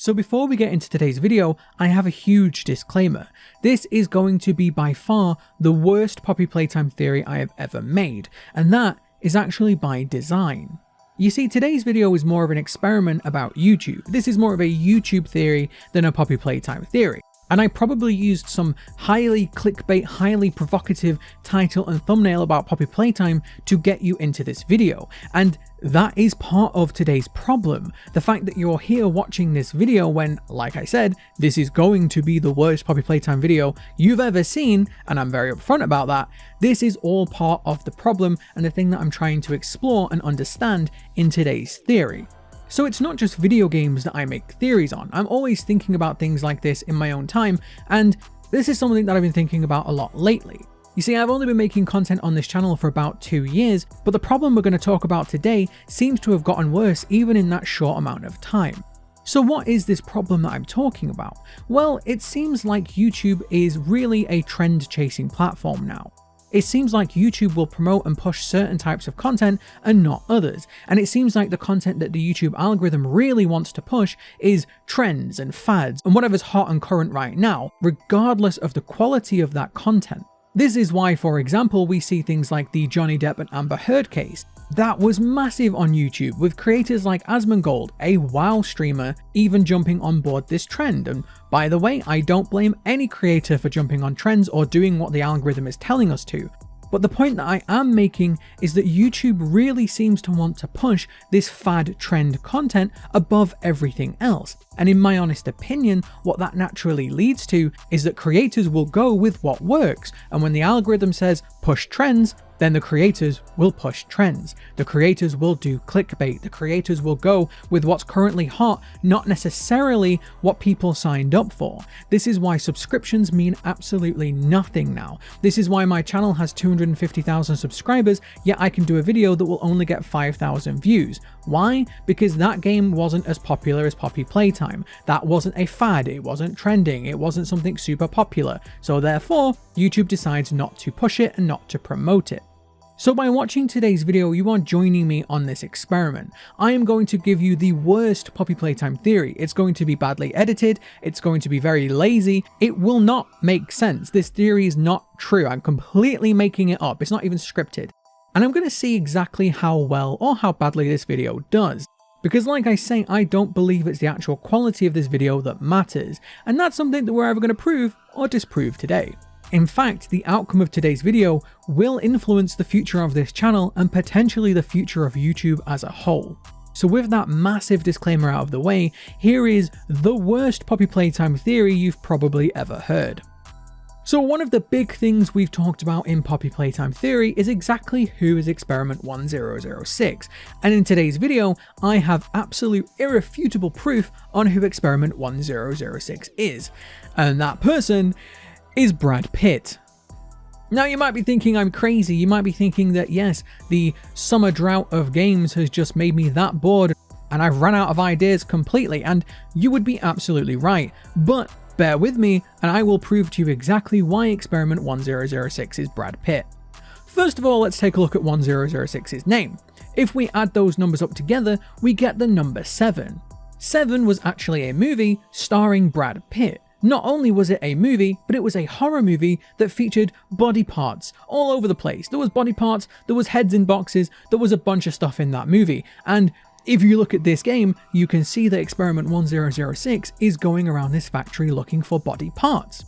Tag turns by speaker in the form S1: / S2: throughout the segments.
S1: So before we get into today's video, I have a huge disclaimer. This is going to be by far the worst Poppy Playtime theory I have ever made, and that is actually by design. You see, today's video is more of an experiment about YouTube. This is more of a YouTube theory than a Poppy Playtime theory. And I probably used some highly clickbait, highly provocative title and thumbnail about Poppy Playtime to get you into this video. And that is part of today's problem. The fact that you're here watching this video when, like I said, this is going to be the worst Poppy Playtime video you've ever seen, and I'm very upfront about that. This is all part of the problem and the thing that I'm trying to explore and understand in today's theory. So it's not just video games that I make theories on. I'm always thinking about things like this in my own time, and this is something that I've been thinking about a lot lately. You see, I've only been making content on this channel for about 2 years, but the problem we're going to talk about today seems to have gotten worse even in that short amount of time. So what is this problem that I'm talking about? Well, it seems like YouTube is really a trend-chasing platform now. It seems like YouTube will promote and push certain types of content and not others, and it seems like the content that the YouTube algorithm really wants to push is trends and fads and whatever's hot and current right now, regardless of the quality of that content. This is why, for example, we see things like the Johnny Depp and Amber Heard case. That was massive on YouTube, with creators like Asmongold, a WoW streamer, even jumping on board this trend. And by the way, I don't blame any creator for jumping on trends or doing what the algorithm is telling us to. But the point that I am making is that YouTube really seems to want to push this fad trend content above everything else. And in my honest opinion, what that naturally leads to is that creators will go with what works. And when the algorithm says push trends, then the creators will push trends. The creators will do clickbait. The creators will go with what's currently hot, not necessarily what people signed up for. This is why subscriptions mean absolutely nothing now. This is why my channel has 250,000 subscribers, yet I can do a video that will only get 5,000 views. Why? Because that game wasn't as popular as Poppy Playtime. That wasn't a fad, it wasn't trending, it wasn't something super popular. So therefore, YouTube decides not to push it and not to promote it. So by watching today's video, you are joining me on this experiment. I am going to give you the worst Poppy Playtime theory. It's going to be badly edited, it's going to be very lazy, it will not make sense. This theory is not true, I'm completely making it up, it's not even scripted. And I'm going to see exactly how well or how badly this video does. Because like I say, I don't believe it's the actual quality of this video that matters, and that's something that we're either going to prove or disprove today. In fact, the outcome of today's video will influence the future of this channel and potentially the future of YouTube as a whole. So with that massive disclaimer out of the way, here is the worst Poppy Playtime theory you've probably ever heard. So one of the big things we've talked about in Poppy Playtime theory is exactly who is Experiment 1006, and in today's video I have absolute irrefutable proof on who Experiment 1006 is, and that person is Brad Pitt. Now you might be thinking I'm crazy, you might be thinking that yes, the summer drought of games has just made me that bored and I've run out of ideas completely, and you would be absolutely right, but bear with me and I will prove to you exactly why Experiment 1006 is Brad Pitt. First of all, let's take a look at 1006's name. If we add those numbers up together, we get the number 7. 7 was actually a movie starring Brad Pitt. Not only was it a movie, but it was a horror movie that featured body parts all over the place. There was body parts, there was heads in boxes, there was a bunch of stuff in that movie. And if you look at this game, you can see that Experiment 1006 is going around this factory looking for body parts.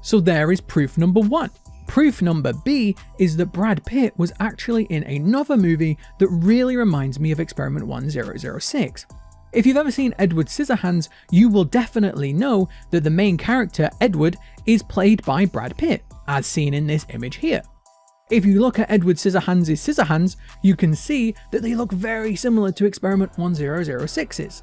S1: So there is proof number 1. Proof number B is that Brad Pitt was actually in another movie that really reminds me of Experiment 1006. If you've ever seen Edward Scissorhands, you will definitely know that the main character, Edward, is played by Brad Pitt, as seen in this image here. If you look at Edward Scissorhands' Scissorhands, you can see that they look very similar to Experiment 1006's.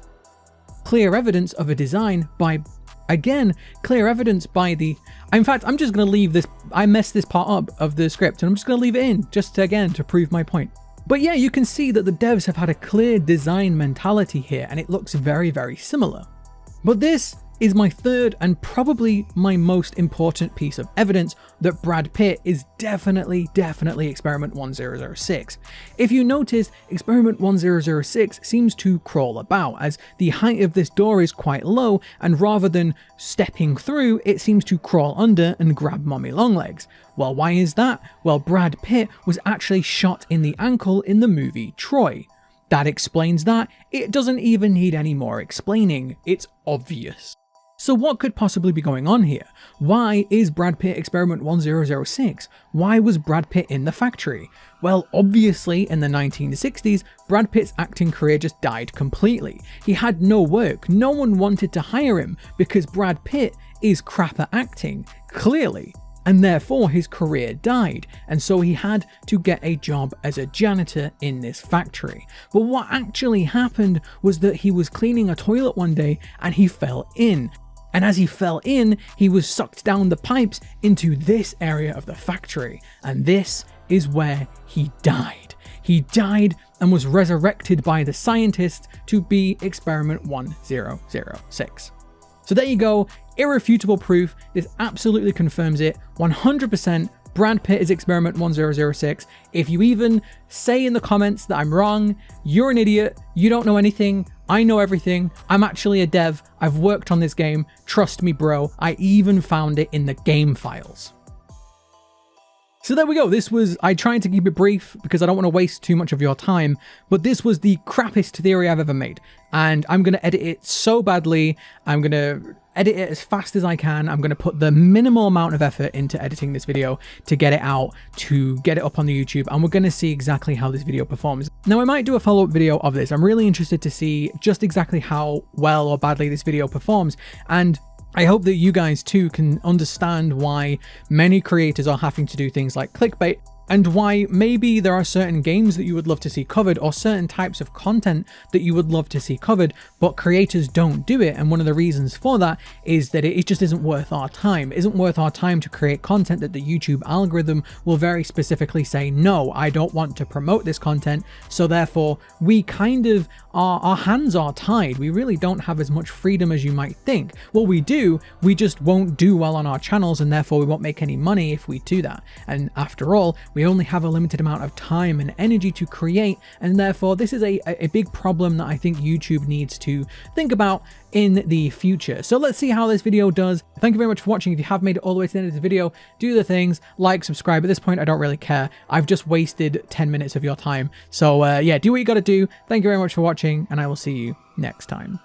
S1: Clear evidence of a design by, again, clear evidence by the... In fact, I'm just going to leave this, I messed this part up of the script, and I'm just going to leave it in, just to, again, to prove my point. But yeah, you can see that the devs have had a clear design mentality here, and it looks very, very similar. But this is my third and probably my most important piece of evidence that Brad Pitt is definitely Experiment 1006. If you notice, Experiment 1006 seems to crawl about, as the height of this door is quite low, and rather than stepping through, it seems to crawl under and grab Mommy Longlegs. Well, why is that? Well, Brad Pitt was actually shot in the ankle in the movie Troy. That explains that. It doesn't even need any more explaining. It's obvious. So what could possibly be going on here? Why is Brad Pitt Experiment 1006? Why was Brad Pitt in the factory? Well, obviously in the 1960s, Brad Pitt's acting career just died completely. He had no work, no one wanted to hire him because Brad Pitt is crap at acting, clearly. And therefore his career died, and so he had to get a job as a janitor in this factory. But what actually happened was that he was cleaning a toilet one day and he fell in. And as he fell in, he was sucked down the pipes into this area of the factory. And this is where he died. He died and was resurrected by the scientists to be Experiment 1006. So there you go, irrefutable proof. This absolutely confirms it. 100% Brad Pitt is Experiment 1006. If you even say in the comments that I'm wrong, you're an idiot, you don't know anything, I know everything, I'm actually a dev, I've worked on this game, trust me bro, I even found it in the game files. So there we go, I tried to keep it brief because I don't want to waste too much of your time, but this was the crappiest theory I've ever made, and I'm going to edit it so badly, I'm going to edit it as fast as I can, I'm going to put the minimal amount of effort into editing this video to get it out, to get it up on the YouTube, and we're going to see exactly how this video performs. Now I might do a follow-up video of this, I'm really interested to see just exactly how well or badly this video performs, and I hope that you guys too can understand why many creators are having to do things like clickbait, and why maybe there are certain games that you would love to see covered or certain types of content that you would love to see covered, but creators don't do it. And one of the reasons for that is that it just isn't worth our time. It isn't worth our time to create content that the YouTube algorithm will very specifically say, no, I don't want to promote this content. So therefore we kind of our hands are tied. We really don't have as much freedom as you might think. Well, we do, we just won't do well on our channels, and therefore we won't make any money if we do that. And after all, we only have a limited amount of time and energy to create, and therefore this is a big problem that I think YouTube needs to think about in the future. So let's see how this video does. Thank you very much for watching. If you have made it all the way to the end of the video, do the things, like, subscribe. At this point, I don't really care. I've just wasted 10 minutes of your time. So yeah, do what you gotta do. Thank you very much for watching, and I will see you next time.